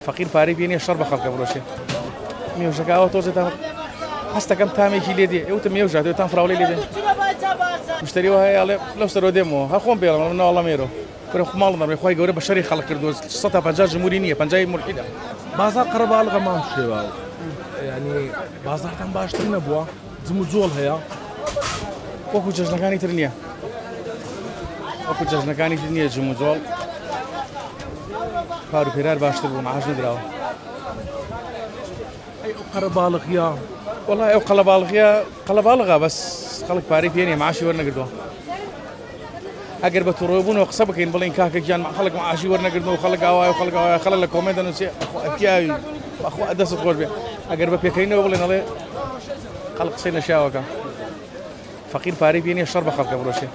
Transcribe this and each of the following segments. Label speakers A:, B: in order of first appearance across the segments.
A: فقير پارەی پێ نییە شەڕ بە خەڵکە بڕۆشێ مێوژەکەوە تۆزێتان هەستەکەم تامێکی لێ دێ ئەوتە مێوژاتێتان فراوڵی لێ دێ مشتریەوە هەیە ئەڵێ لەو سەرۆ دێمەوە هە خۆم پێڵم ناوەڵەمێرۆ بەرە خماڵ دەڕێ خۆی گەورە بە شەڕی خەڵک کردووە 150 ژموری نییە 50 مولحیدە
B: بازار قەرەباڵغە مام شێوە ینی بازارتان باشتر نەبووە جم و جۆڵ هەیە
A: وەکو جەژنەکانی تر نییە وەکو جەژنەکانی تر نییە جم و جۆڵ پار و پێرار باشتر بوو مەعاش نەدراوە
B: قەرەباڵغیە
A: وەڵای ئەو قەڵەباڵغە بەس خەڵک پارەی پێ نییە معاشی وەرنەگردووە ئەگەر بە تووڕۆ بوونەوە قسە بکەین بڵین کاکەگیان خەڵک معاشی وەرنەگردنەوە خەڵک ئاوایە خەڵک ئاوایە خەڵک لە کۆمنت دەنووسێ پیاوی بەخوا دەست خۆش بێ ئەگەر بە پێکەینەوە بڵێن ئەڵێ خەڵک قسەی نەشاوەکە فەقیر پارەی پێ نییە شەڕ بە خەڵکە بڕۆشێ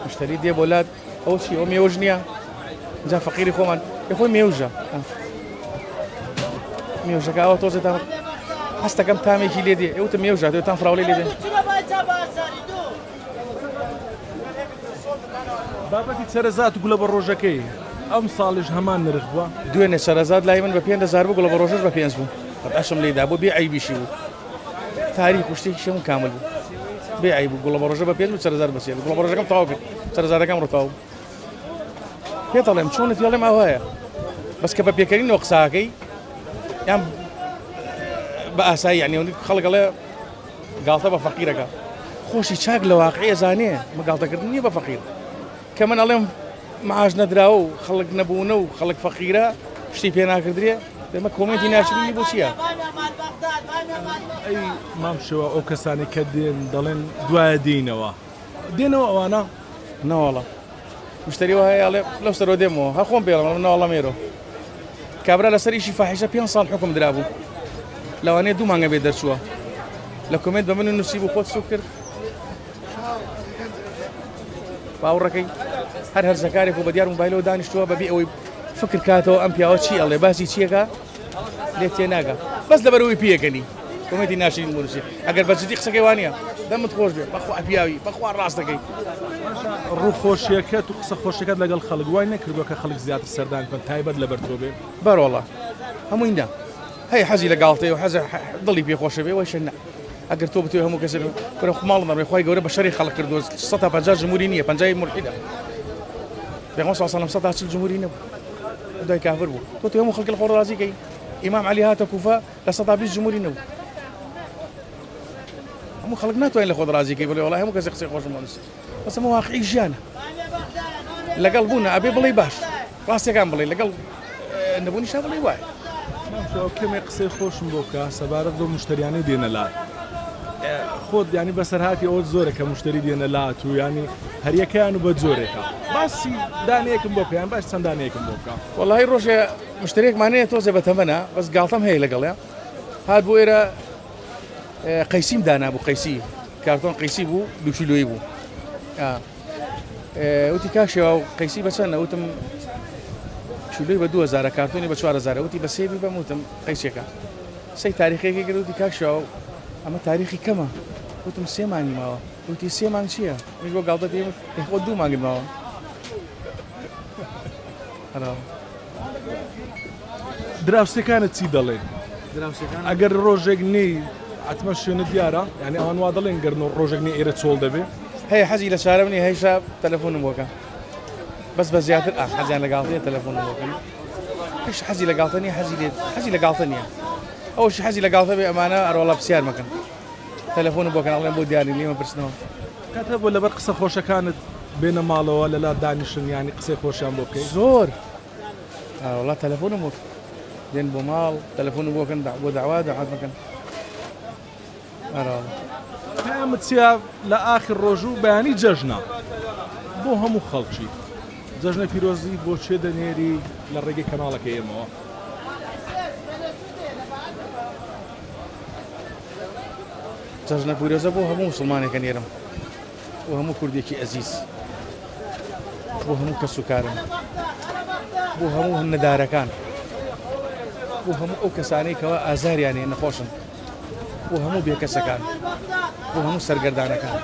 A: مشتری دێ بۆ لات ئەو چی ئەو مێوەژ نییە جا فەقیری خۆمان خۆی مێوژە مێوژەکەوە تۆزێتان هەستەکەم تامێکی لێ دێ ئەوتە مێوژاتێتان فراوڵی لێ دێ
B: بابەتی سەرەزات و گوڵە بە ڕۆژەکەی ئەم ساڵیش هەمان نرخ بووە
A: دوێنێ سەرەزات لای من بە 5,000 بوو گوڵە بە ڕۆژەش بە 5 بوو بەشم لێدا بۆ بێ عیبیشی بوو تاریخ و شتێکی شەمون کامل بوو بێ عیب بوو گوڵە بە ڕۆژە بە 5 و سەرەزات بەسێ گوڵە بە ڕۆژەکەم تەواو کرد سەرەزاتەکەم ڕۆ پێتەڵێم چۆنت یاڵێم ئەوەیە بەس کە بە پێکەرینەوە قساکەی یان بە ئاسایی یعنی خەڵک ئەڵێ گاڵتە بە فەقیرەکە خۆشی چاک لە واقعیە زانێ مەگاڵتەکردن نییە بە فەقیر کە من ئەڵێم معاش نەدراوە و خەڵک نەبوونە و خەڵک فەقیرە شتی پێ ناکردرێ دەمە کۆمنتی ناشرینی بۆ چییە؟
B: ئەی مام شێوە ئەو کەسانی کە دێن دەڵێن دوایە دێنەوە ئەوانە
A: نەوەڵە مشتریەوە هەیە ئەڵێ لەو سەرۆ دێمەوە هە خۆم پێڵم ناوەڵەمێرۆ کابرا لەسەر ئیشی فاحیشە 5 ساڵ حکم درابوو لەوانەیە 2 مانگە بێ دەرچووە لە کۆمنت بە من نووسی بوو خۆت سوو کرد باوڕەکەی هەر هەرزەکارێک و بە دیار مۆبایلەوە دانیشتووە بەبێ ئەوەی فکر کاتەوە ئەم پیاوە چی ئەڵێ باسی چیەکە لێ تێناگە بەس لەبەرەوەی پێیەکەنی کۆمنتی ناشرین بنووسی ئەگەر بەجددی قسەکەی وانە دەمت خۆش بێ بەخوا پیاوی بەخوا ڕاستەکەی
B: ڕووخۆشیەکەت و قسە خۆشەکەت لەگەڵ خەڵک وای نەکردووە کە خەڵک زیاتر سەردان کەن تایبەت لەبەر تۆ بێ
A: بەرۆڵە هەمووی نا هەی حەزی لە گاڵتەیە و حەزە دڵی پێخۆشە بێ وەی شەنە ئەگەر تۆ بتوێ هەموو کەسێ بەرە خماڵ دەڕێ خۆی گەورە بە شەڕی خەڵک کردووە 150 ژموری نییە 50 مولحیدە پێغەمبەر صلی الله علیه و سلم 140 ژموری نەبوو دای کافر بوو تۆ هەموو خەڵکی لە خۆ ڕازی کەی ئیمام عەلی هاتە کوفە لە 120 ژموری نەبوو هەموو خەڵک ناتوانین لە خۆ ڕازی کەی بڵێ وەڵای هەموو کەسێ قسەی خۆشم نووسی بەس هەموو واقعی ژیانە لەگەڵ بوونە ئەبێ بڵێ باش ڕاستیەکان بڵێ لەگەڵ نەبوونیشا بڵێ وایە
B: کەمێک قسەی خۆشم بۆ بکە سەبارەت بۆ مشتریانی دێنە لات خۆت ینی بەسەرهاتی ئەوە زۆرە کە مشتری دێنە لات و ینی هەریەکەیان و بە جۆرێکە باسی دانەیەکم بۆ پێیان باش چەند دانەیەکم بۆ بکە
A: وەڵای ڕۆژێ مشترێکمانەیە تۆزێ بەتەمەنە بەس گاڵتەم هەیە لەگەڵێ هات بۆ ئێرە قەیسیم دانا بوو قەیسی کارتۆن قەیسی بوو 2 کیلۆیی بوو وتی کاشێەوە قەیسی بەچەندە وتم کیلۆی بە 2000 کارتۆنی بە 4000 وتی بە سێبی بەم وتم قەیسێکە سەی تاریخێکی کرد وتی کاشێەوە ئەمە تاریخی کەمە وتم 3 مانگی ماوە وتی 3 مانگ چییە؟ میش بۆ گاڵتە دێم خۆ 2 مانگی ماوە
B: دراوسەکانت چی دەڵێن؟ ئەگەر ڕۆژێک نی ئەتمە شوێنە دیارە ینی ئەوان وا دەڵێن گەرن و ڕۆژێک نی ئێرە چۆڵ دەبێ
A: هەیە حەزی لە شارە منی هەیشا تەلەفۆنم بۆکە بەس بە زیاتر حەزیان لە گاڵتەیە تەلەفۆنم بۆکەن هیچ حەزی لە گاڵتە نییە حەزی لە گاڵتە نییە ئەوش حەزی لە گاڵتە بێ ئەمانە ئەروەڵا پرسیار مەکەن تەلەفۆنم بۆکەن ئەڵێن بۆ دیاری لێمە پرسنەوە
B: کاتە بۆ لەبەر قسە خۆشەکانت بێنە ماڵەوە لەلا دانیشن ینی قسەی خۆشیان بۆ بکەیت
A: زۆر وڵات تەلەفۆنم بۆ دێن بۆ ماڵ تەلەفۆنم بۆکەن بۆ داوا داعات مەکەن
B: پێیانمت چیا لە ئاخر ڕۆژ و بەیانی جەژنە بۆ هەموو خەڵکی جەژنە پیرۆزی بۆ چێ دەنێری لە ڕێگەی کەناڵەکە ئێمەوە
A: جەژنە پیرۆزە بۆ هەموو موسڵمانێکە نێرم بۆ هەموو کوردێکی ئەزیز بۆ هەموو کەس و کارم بۆ هەموو هەنەدارەکان بۆ هەموو ئەو کەسانەی کەەوە ئازاریانێ نەخۆشن بۆ هەموو بێکەسەکان بۆ هەموو سەرگەردانەکان